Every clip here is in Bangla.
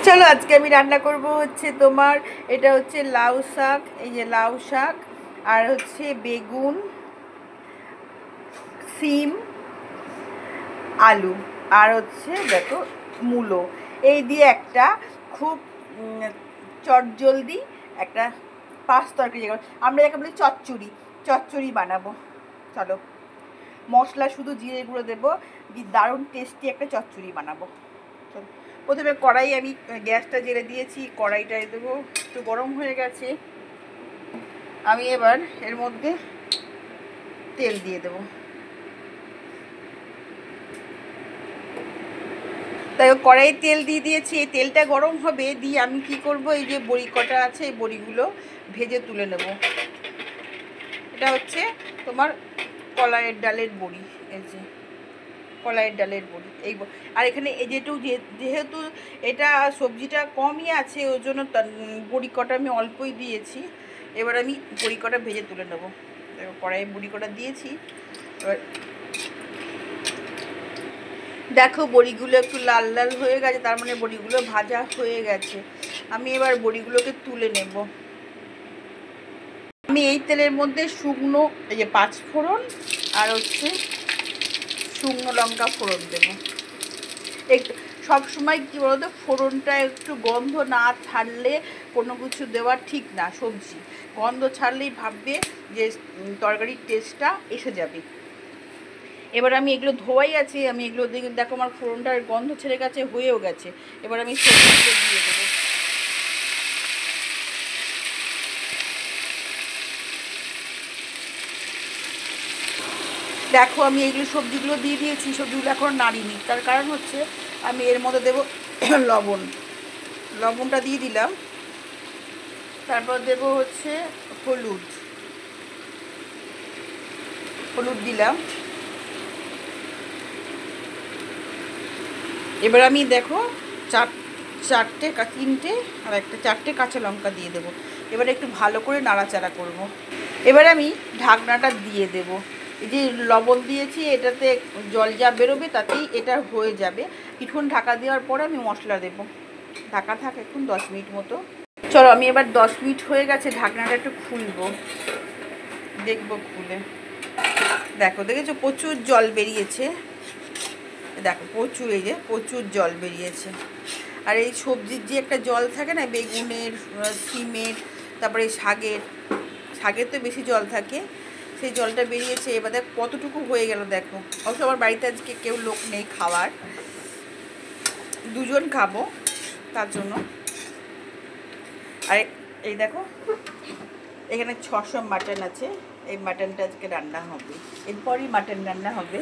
চলো আজকে আমি রান্না করব হচ্ছে তোমার এটা হচ্ছে লাউ শাক, এই যে লাউ শাক আর হচ্ছে বেগুন, সিম, আলু আর হচ্ছে দেখো মূলো, এই দিয়ে একটা খুব চটজলদি একটা পাঁচ তরকারি, আমরা যাকে বলি চচ্চড়ি, চচ্চড়ি বানাবো। চলো, মশলা শুধু জিরে গুঁড়ো দেবো, দারুণ টেস্টি একটা চচ্চড়ি বানাবো। চলো, প্রথমে কড়াই আমি গ্যাসটা জেলে দিয়েছি, কড়াইটায় দেবো, একটু গরম হয়ে গেছে। আমি এবার এর মধ্যে তেল দিয়ে দেবো। তাই কড়াইয়ে তেল দিয়ে দিয়েছি, এই তেলটা গরম হবে, দিয়ে আমি কি করব, এই যে বড়ি কটা আছে এই বড়িগুলো ভেজে তুলে নেব। এটা হচ্ছে তোমার কলাইয়ের ডালের বড়ি, এই যে কলাইয়ের ডালের বড়ি। এই আর এখানে এই যেহেতু এটা সবজিটা কমই আছে, ওই জন্য বড়ি কটা আমি অল্পই দিয়েছি। এবার আমি বড়ি কটা ভেজে তুলে নেবো। কড়াইয়ে বড়ি কটা দিয়েছি, এবার দেখো বড়িগুলো একটু লাল লাল হয়ে গেছে, তার মানে বড়িগুলো ভাজা হয়ে গেছে। আমি এবার বড়িগুলোকে তুলে নেব। আমি এই তেলের মধ্যে শুকনো এই যে 5 ফোড়ন আর হচ্ছে শুকনো লঙ্কা ফোড়ন দেবো। একটু সবসময় কী বলতো, ফোড়নটা একটু গন্ধ না ছাড়লে কোনো কিছু দেওয়া ঠিক না। সবজি গন্ধ ছাড়লেই ভাববে যে তরকারির টেস্টটা এসে যাবে। এবার আমি এগুলো ধোয়াই আছে, আমি এগুলো দেখো আমার ফোড়নটার গন্ধ ছেড়ে গেছে, হয়েও গেছে। এবার আমি সবজিগুলো দিয়ে দেবো। দেখো আমি এইগুলো সবজিগুলো দিয়ে দিয়েছি, সবজিগুলো এখন নাড়িনি, তার কারণ হচ্ছে আমি এর মধ্যে দেবো লবণ। লবণটা দিয়ে দিলাম। তারপর দেবো হচ্ছে হলুদ, হলুদ দিলাম। এবার আমি দেখো তিনটে আর একটা 4টে কাঁচা লঙ্কা দিয়ে দেবো। এবার একটু ভালো করে নাড়াচাড়া করব। এবার আমি ঢাকনাটা দিয়ে দেব। এই যে লবণ দিয়েছি, এটাতে জল যা বেরোবে তাতেই এটা হয়ে যাবে। কিছুক্ষণ ঢাকা দেওয়ার পরে আমি মশলা দেব। ঢাকা থাক এখন 10 মিনিট মতো। চলো আমি এবার 10 মিনিট হয়ে গেছে, ঢাকনাটা একটু খুলবো, দেখবো খুলে। দেখো দেখেছো প্রচুর জল বেরিয়েছে, দেখো প্রচুর, এই যে প্রচুর জল বেরিয়েছে। আর এই সবজির যে একটা জল থাকে না, বেগুনের, সিমের, তারপরে শাকের তো বেশি জল থাকে, সেই জলটা বেরিয়েছে। এবার দেখ কতটুকু হয়ে গেল, দেখো। অবশ্য আমার বাড়িতে আজকে কেউ লোক নেই খাওয়ার, 2 জন খাবো, তার জন্য। আর এই দেখো এখানে 600 মাটন আছে, এই মাটনটা আজকে রান্না হবে, এরপরই মাটন রান্না হবে।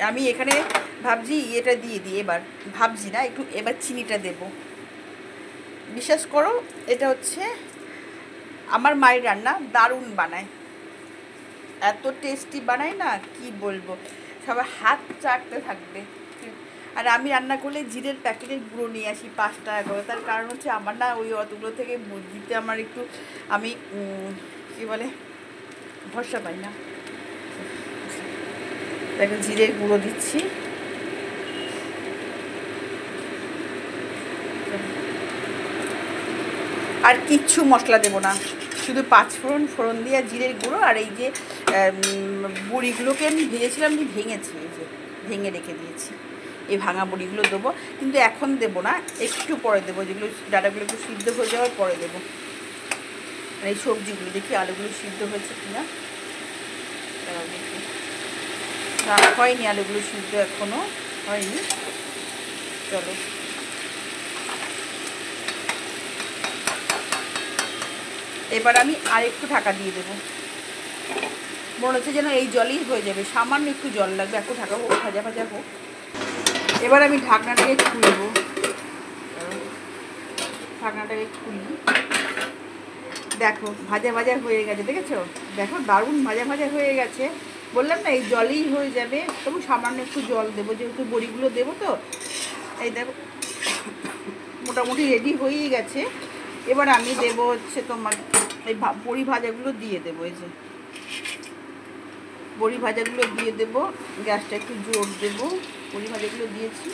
আমি এখানে ভাবছি এটা দিয়ে দিই, এবার ভাবছি না, একটু এবার চিনিটা দেব। বিশ্বাস করো এটা হচ্ছে আমার মায়ের রান্না, দারুণ বানায়, এত টেস্টি বানায় না কি বলবো, সবাই হাত চাটতে থাকবে। আর আমি রান্না করলে জিরের প্যাকেটের গুঁড়ো নিয়ে আসি 5 টাকা করে, তার কারণ হচ্ছে আমার না ওই অতগুলো থেকে দিতে আমার একটু, আমি কী বলে, ভরসা পাই না। দেখো জিরের গুঁড়ো দিচ্ছি। আর কিচ্ছু মশলা দেবো না, শুধু 5 ফোড়ন দিয়ে জিরের গুঁড়ো আর এই যে বড়িগুলোকে আমি ভেজেছিলাম, আমি ভেঙেছি, এই যে ভেঙে রেখে দিয়েছি, এই ভাঙা বড়িগুলো দেবো। কিন্তু এখন দেবো না, একটু পরে দেবো, যেগুলো ডাটাগুলো একটু সিদ্ধ হয়ে যাওয়ার পরে দেবো। আর এই সবজিগুলো দেখি আলুগুলো সিদ্ধ হয়েছে কিনা, দেখি না হয়নি, আলুগুলো সিদ্ধ এখনও হয়নি। চলো এবার আমি আরেকটু ঢাকা দিয়ে দেবো। মনে হচ্ছে যেন এই জলই হয়ে যাবে, সামান্য একটু জল লাগবে, একটু ঢাকা হোক, ভাজা ভাজা হোক। এবার আমি ঢাকনাটাকে খুলব, ঢাকনাটাকে খুলি। দেখো ভাজা ভাজা হয়ে গেছে, দেখেছো? দেখো দারুণ ভাজা ভাজা হয়ে গেছে। বললাম না এই জলই হয়ে যাবে, তবু সামান্য একটু জল দেবো, যেহেতু বড়িগুলো দেবো তো। এই দেখো মোটামুটি রেডি হয়েই গেছে। এবার আমি দেবো হচ্ছে তোমার এই বড়ি ভাজাগুলো দিয়ে দেবো, এই যে বড়ি ভাজাগুলো দিয়ে দেবো। গ্যাসটা একটু জোর দেবো, বড়ি ভাজাগুলো দিয়েছি।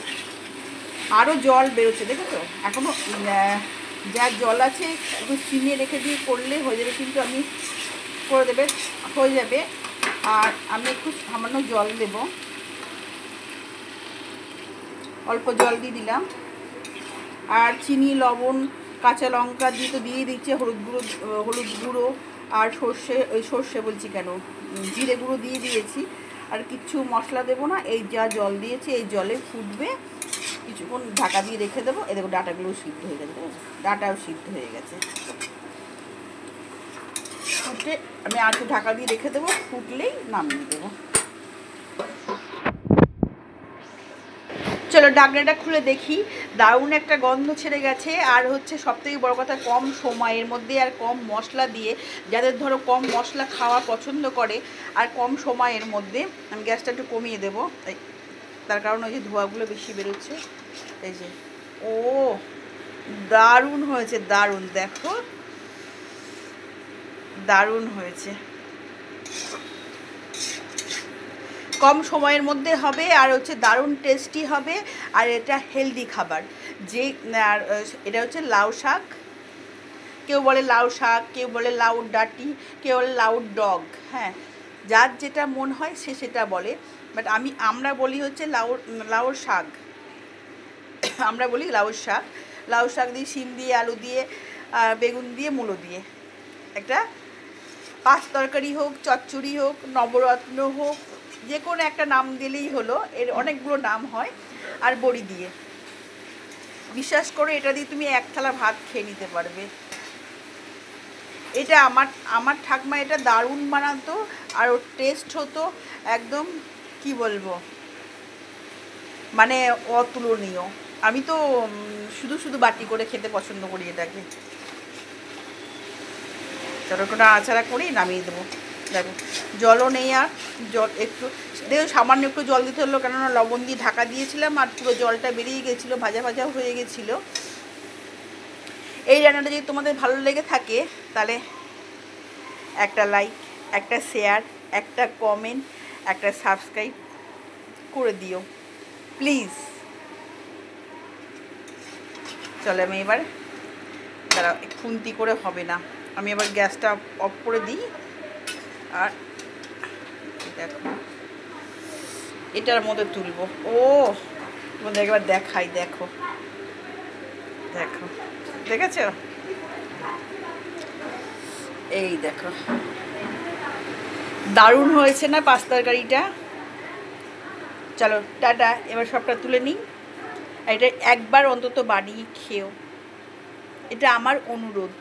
আরও জল বেরোচ্ছে, দেখেছো? এখনও যা জল আছে একটু চিনিয়ে রেখে দিয়ে করলে হয়ে যাবে, কিন্তু আমি করে দেবে হয়ে যাবে। আর আমি একটু সামান্য জল দেব, অল্প জল দিয়ে দিলাম। আর চিনি, লবণ, কাঁচা লঙ্কা দিয়ে তো দিয়ে দিচ্ছে, হলুদ গুঁড়ো আর সর্ষে বলছি কেন, জিরে গুঁড়ো দিয়ে দিয়েছি। আর কিচ্ছু মশলা দেবো না, এই যা জল দিয়েছি এই জলে ফুটবে, কিছুক্ষণ ঢাকা দিয়ে রেখে দেবো। এই দেখো ডাঁটাগুলো সিদ্ধ হয়ে গেছে, ডাঁটাও সিদ্ধ হয়ে গেছে। ফুটে আমি আর একটু ঢাকা দিয়ে রেখে দেবো, ফুটলেই নামিয়ে দেবো। চলো ডাগনাটা খুলে দেখি। দারুণ একটা গন্ধ ছেড়ে গেছে। আর হচ্ছে সবথেকে বড় কথা, কম সময়ের মধ্যে আর কম মশলা দিয়ে, যাদের ধরো কম মশলা খাওয়া পছন্দ করে আর কম সময়ের মধ্যে, আমি গ্যাসটা একটু কমিয়ে দেবো, তার কারণ ওই যে ধোঁয়াগুলো বেশি বেরোচ্ছে। এই যে, ও দারুণ হয়েছে, দারুণ, দেখো দারুণ হয়েছে। কম সময়ের মধ্যে হবে আর হচ্ছে দারুণ টেস্টি হবে। আর এটা হেলদি খাবার। যে আর এটা হচ্ছে লাউ শাক, কেউ বলে লাউ শাক, কেউ বলে লাউ ডাঁটি, কেউ বলে লাউ ডগ। হ্যাঁ, যার যেটা মন হয় সে সেটা বলে, বাট আমরা বলি হচ্ছে লাউর শাক। আমরা বলি লাউর শাক। লাউ শাক দিয়ে শিম দিয়ে, আলু দিয়ে, বেগুন দিয়ে, মূলো দিয়ে একটা পাঁচ তরকারি হোক, চচ্চড়ি হোক, নবরত্ন হোক, যে কোনো একটা নাম দিলেই হলো। এর অনেকগুলো নাম হয়। আর বড়ি দিয়ে, বিশ্বাস করে এটা দিয়ে তুমি এক থালা ভাত খেয়ে নিতে পারবে। এটা আমার ঠাকমা এটা দারুণ বানাতো। আর ওর টেস্ট হতো একদম, কি বলবো, মানে অতুলনীয়। আমি তো শুধু বাটি করে খেতে পছন্দ করি এটাকে। চটকটা আচারা করেই নামিয়ে দেবো। দেখো জলও নেই, আর জল একটু দেখো সামান্য একটু জল দিতে হলো, কেননা লবণ দিয়ে ঢাকা দিয়েছিলাম আর পুরো জলটা বেরিয়ে গেছিলো, ভাজা ভাজা হয়ে গেছিলো। এই রান্নাটা যদি তোমাদের ভালো লেগে থাকে তাহলে একটা লাইক, একটা শেয়ার, একটা কমেন্ট, একটা সাবস্ক্রাইব করে দিও প্লিজ। চলো আমি এবার তারা খুন্তি করে হবে না, আমি এবার গ্যাসটা অফ করে দিই। আর দেখো এটার মধ্যে তুলবো। ও তোমাদের একবার দেখাই, দেখো দেখো, দেখেছ? এই দেখো দারুণ হয়েছে না পাঁচ তরকারিটা? চলো টাটা, এবার সবটা তুলে নিই। এটা একবার অন্তত বানিয়ে খেও, এটা আমার অনুরোধ।